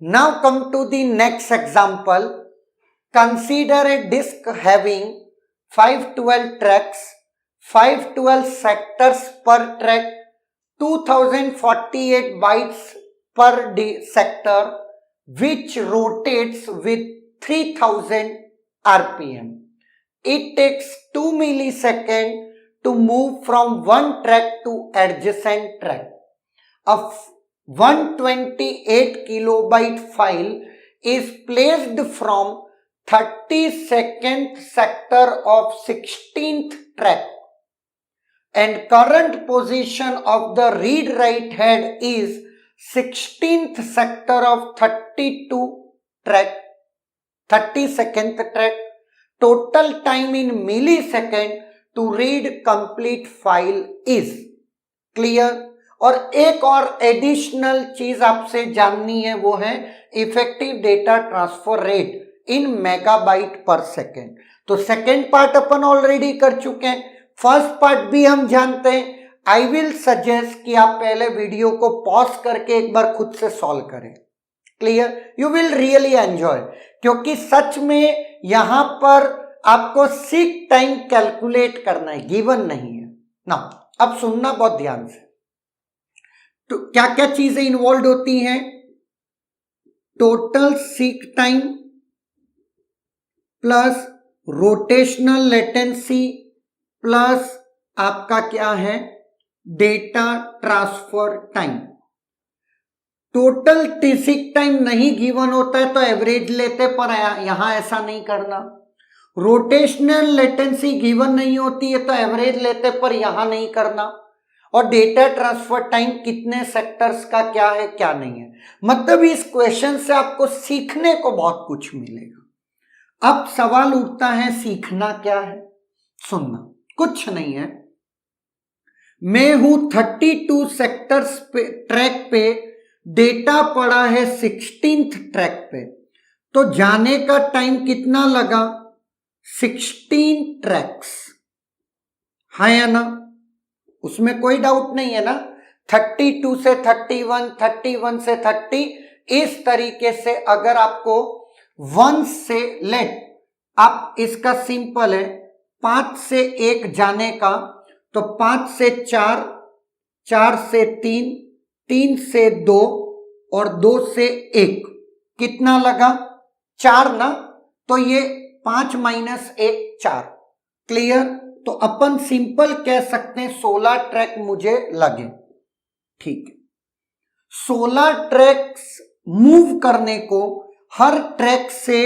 Now come to the next example. Consider a disk having 512 tracks, 512 sectors per track, 2048 bytes per sector, which rotates with 3000 RPM. It takes 2 milliseconds to move from one track to adjacent track. A 128 kilobyte file is placed from 32nd sector of 16th track, and current position of the read write head is 16th sector of 32nd track. Total time in millisecond to read complete file is clear. और एक और additional चीज आपसे जाननी है, वो है effective data transfer rate in megabyte पर सेकेंड। तो सेकेंड पार्ट अपन ऑलरेडी कर चुके हैं, फर्स्ट पार्ट भी हम जानते हैं। आई विल सजेस्ट कि आप पहले वीडियो को पॉज करके एक बार खुद से सॉल्व करें। Clear? You will really enjoy, क्योंकि सच में यहां पर आपको सीक टाइम कैलकुलेट करना है, गिवन नहीं है ना। अब सुनना बहुत ध्यान से। तो क्या क्या चीजें इन्वॉल्व होती हैं? Total seek time plus rotational latency plus आपका क्या है, data transfer time. Total seek time नहीं गिवन होता है तो एवरेज लेते, पर यहां ऐसा नहीं करना। रोटेशनल लेटेंसी गिवन नहीं होती है तो एवरेज लेते, पर यहां नहीं करना। और डेटा ट्रांसफर टाइम कितने सेक्टर्स का क्या है क्या नहीं है। मतलब इस क्वेश्चन से आपको सीखने को बहुत कुछ मिलेगा। अब सवाल उठता है, सीखना क्या है? सुनना, कुछ नहीं है। मैं हूं 32 सेक्टर्स पे ट्रैक पे, डेटा पड़ा है 16th ट्रैक पे, तो जाने का टाइम कितना लगा? 16 ट्रैक्स, हाँ या ना? उसमें कोई डाउट नहीं है ना। 32 से 31, 31 से 30, इस तरीके से अगर आपको 1 से लेट, आप इसका सिंपल है 5 से 1 जाने का, तो 5 से 4, 4 से 3, 3 से 2 और 2 से 1, कितना लगा? 4 ना। तो ये 5 माइनस 1 4। क्लियर? तो अपन सिंपल कह सकते हैं 16 ट्रैक मुझे लगे। ठीक है, 16 ट्रैक्स मूव करने को, हर ट्रैक से,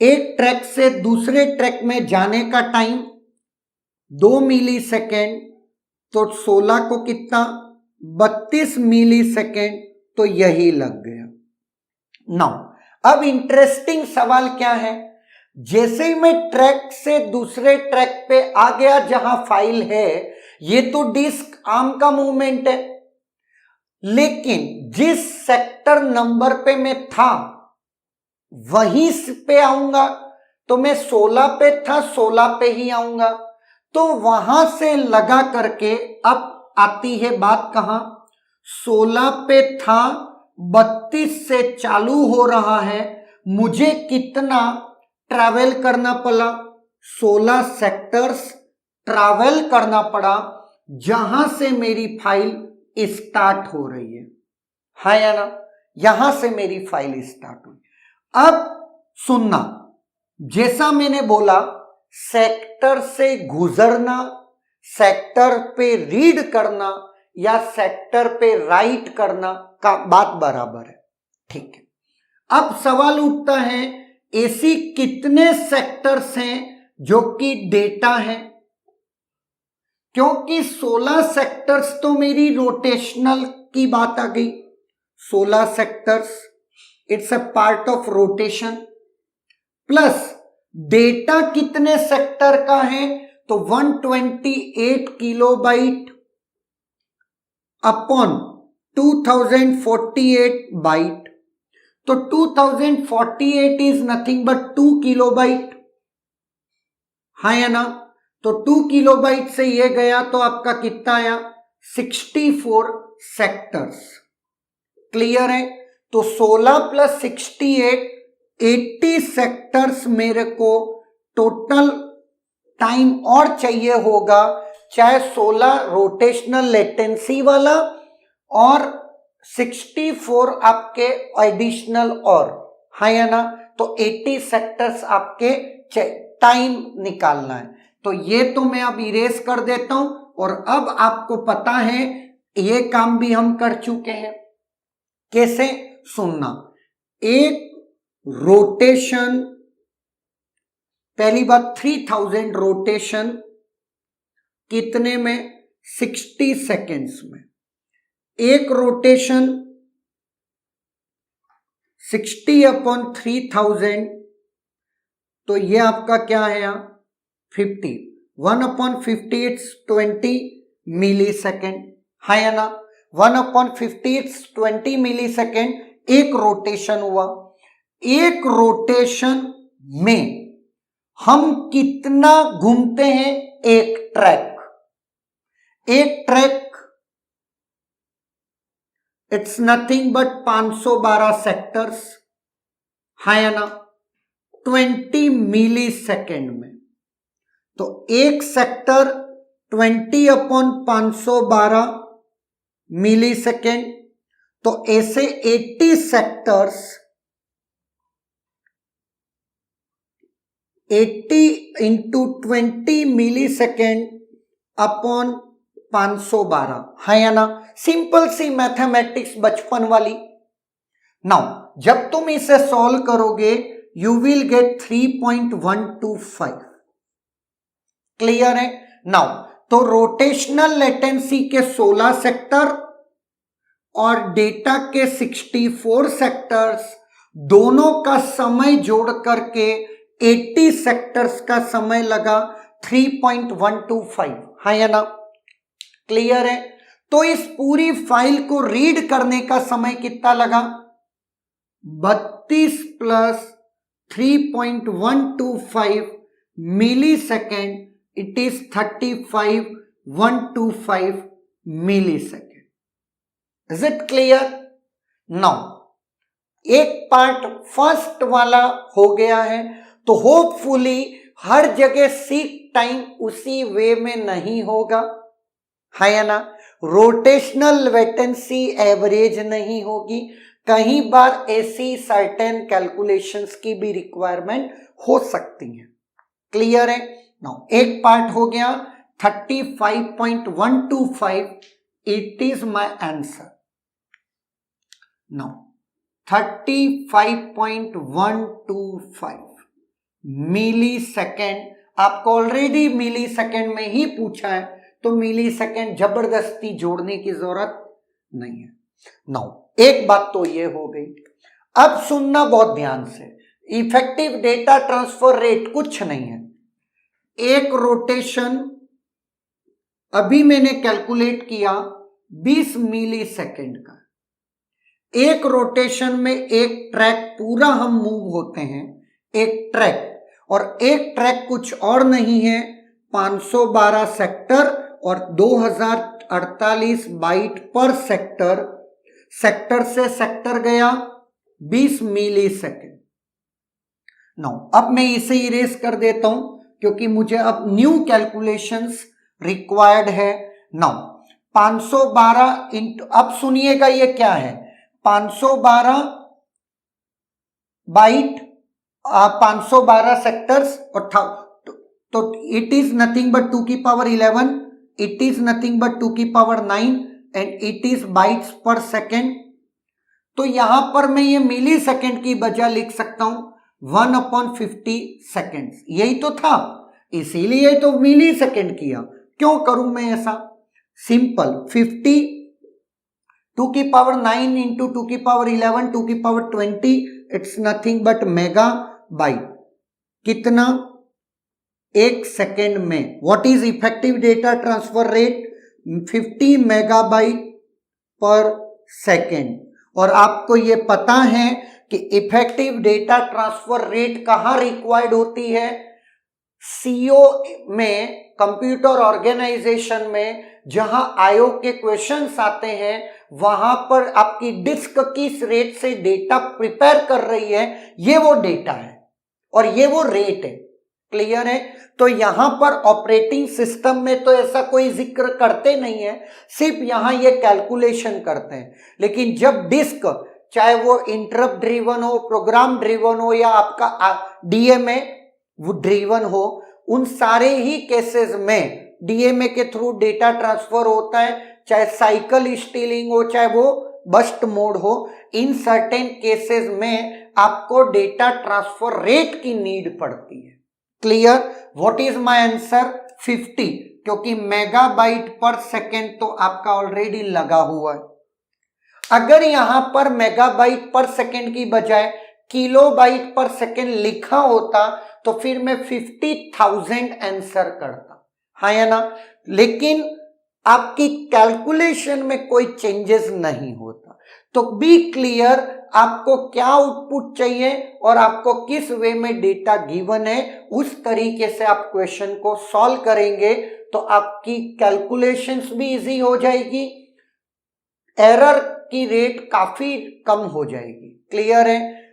एक ट्रैक से दूसरे ट्रैक में जाने का टाइम 2 मिली सेकेंड, तो 16 को कितना? 32 मिली सेकेंड, तो यही लग गया। नाउ अब इंटरेस्टिंग सवाल क्या है, जैसे ही मैं ट्रैक से दूसरे ट्रैक पे आ गया जहां फाइल है, ये तो डिस्क आर्म का मूवमेंट है, लेकिन जिस सेक्टर नंबर पे मैं था वहीं पे आऊंगा, तो मैं 16 पे था, 16 पे ही आऊंगा। तो वहां से लगा करके अब आती है बात कहां? 16 पे था, 32 से चालू हो रहा है, मुझे कितना ट्रैवल करना पड़ा? 16 सेक्टर्स ट्रैवल करना पड़ा, जहां से मेरी फाइल स्टार्ट हो रही है, हाँ या ना? यहां से मेरी फाइल स्टार्ट हुई। अब सुनना, जैसा मैंने बोला, सेक्टर से गुजरना, सेक्टर पे रीड करना या सेक्टर पे राइट करना का बात बराबर है। ठीक है, अब सवाल उठता है, ऐसी कितने सेक्टर्स हैं जो कि डेटा है? क्योंकि 16 सेक्टर्स तो मेरी रोटेशनल की बात आ गई। 16 sectors, it's a part of rotation, plus data कितने सेक्टर का है? तो 128 किलोबाइट अपॉन 2048 बाइट, तो 2048 इज नथिंग बट 2 किलोबाइट, हाँ या ना? तो 2 किलोबाइट से ये गया तो आपका कितना आया? 64 सेक्टर्स। क्लियर है? तो 16 प्लस 68 80 सेक्टर्स मेरे को टोटल टाइम और चाहिए होगा, चाहे 16 रोटेशनल लेटेंसी वाला और 64 आपके एडिशनल और, है या ना। तो 80 सेक्टर्स आपके टाइम निकालना है। तो ये तो मैं अब इरेज कर देता हूं और अब आपको पता है ये काम भी हम कर चुके हैं। कैसे सुनना, एक रोटेशन, पहली बात 3000 रोटेशन कितने में, 60 सेकेंड्स में। एक रोटेशन 60/3000, तो ये आपका क्या है यहाँ 50, 1/50 इट्स 20 मिली सेकेंड, है या ना। 1/50 इट्स 20 मिली सेकेंड एक रोटेशन हुआ। एक रोटेशन में हम कितना घूमते हैं, एक track, it's nothing but 512 sectors, है या ना, 20 मिली सेकेंड में। तो एक सेक्टर 20/512 मिली सेकेंड, तो ऐसे 80 सेक्टर्स 80 इंटू 20 मिली सेकेंड अपॉन 512, है या ना। सिंपल सी मैथमेटिक्स बचपन वाली। नाउ जब तुम इसे सॉल्व करोगे यू विल गेट 3.125। क्लियर है। नाउ तो रोटेशनल लेटेंसी के 16 सेक्टर और डेटा के 64 सेक्टर्स दोनों का समय जोड़ करके 80 सेक्टर्स का समय लगा 3.125, है या ना। क्लियर है। तो इस पूरी फाइल को रीड करने का समय कितना लगा, 32 plus 3.125 millisecond, it is 35,125 millisecond. Is it clear. Now एक पार्ट फर्स्ट वाला हो गया है, तो होपफुली हर जगह सीक टाइम उसी वे में नहीं होगा, है या ना। रोटेशनल लेटेंसी एवरेज नहीं होगी, कहीं बार ऐसी सर्टेन कैलकुलेशंस की भी रिक्वायरमेंट हो सकती है। क्लियर है। नाउ एक पार्ट हो गया 35.125, it is my answer. Now 35.125 millisecond, आपको ऑलरेडी मिली सेकेंड में ही पूछा है, तो मिली सेकेंड जबरदस्ती जोड़ने की जरूरत नहीं है। नाउ एक बात तो ये हो गई। अब सुनना बहुत ध्यान से, इफेक्टिव डेटा ट्रांसफर रेट कुछ नहीं है। एक रोटेशन अभी मैंने कैलकुलेट किया 20 मिली सेकेंड का। एक रोटेशन में एक ट्रैक पूरा हम मूव होते हैं, एक ट्रैक, और एक ट्रैक कुछ और नहीं है 512 सेक्टर और 2048 बाइट पर सेक्टर। सेक्टर से सेक्टर गया 20 मिली सेकेंड। नाउ अब मैं इसे इरेज कर देता हूं क्योंकि मुझे अब न्यू कैलकुलेशंस रिक्वायर्ड है। नाउ 512 इंटू, अब सुनिएगा ये क्या है, 512 बाइट 512 सेक्टर्स और तो इट इज नथिंग बट 2 की power 11, it is nothing but 2 की power 9 and it is bytes पर सेकेंड। तो यहां पर मैं ये मिली सेकेंड की बजाय लिख सकता हूं 1/50 सेकेंड्स, यही तो था, इसीलिए तो मिली सेकेंड किया। क्यों करूं मैं ऐसा, सिंपल 50 2 की पावर 9 इंटू 2 की पावर 11 2 की power 20, it's nothing but mega bite, कितना एक सेकेंड में। What is effective data transfer rate, 50 megabyte पर सेकेंड। और आपको ये पता है कि इफेक्टिव डेटा ट्रांसफर रेट कहां रिक्वायर्ड होती है, सीओ में, कंप्यूटर ऑर्गेनाइजेशन में, जहां आयोग के क्वेश्चंस आते हैं वहां पर आपकी डिस्क किस रेट से डेटा प्रिपेयर कर रही है, ये वो डेटा है और ये वो रेट है। क्लियर है? तो यहां पर ऑपरेटिंग सिस्टम में तो ऐसा कोई जिक्र करते नहीं है, सिर्फ यहां ये कैलकुलेशन करते हैं। लेकिन जब डिस्क, चाहे वो इंटरप्ट ड्रिवन हो, प्रोग्राम ड्रिवन हो या आपका डीएमए वो ड्रिवन हो, उन सारे ही केसेस में डीएमए के थ्रू डेटा ट्रांसफर होता है, चाहे साइकिल स्टीलिंग हो, चाहे वो बस्ट मोड हो। इन सर्टेन केसेस में आपको डेटा ट्रांसफर रेट की नीड पड़ती है। Clear? What is my answer? 50, क्योंकि मेगाबाइट पर सेकेंड तो आपका ऑलरेडी लगा हुआ है। अगर यहां पर मेगाबाइट पर सेकेंड की बजाय किलोबाइट पर सेकेंड लिखा होता तो फिर मैं 50,000 आंसर करता, हाँ या ना? लेकिन आपकी कैलकुलेशन में कोई चेंजेस नहीं होता। तो बी क्लियर, आपको क्या आउटपुट चाहिए और आपको किस वे में डेटा गिवन है, उस तरीके से आप क्वेश्चन को सॉल्व करेंगे तो आपकी कैलकुलेशंस भी इजी हो जाएगी, एरर की रेट काफी कम हो जाएगी। क्लियर है?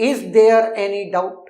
Is there any doubt?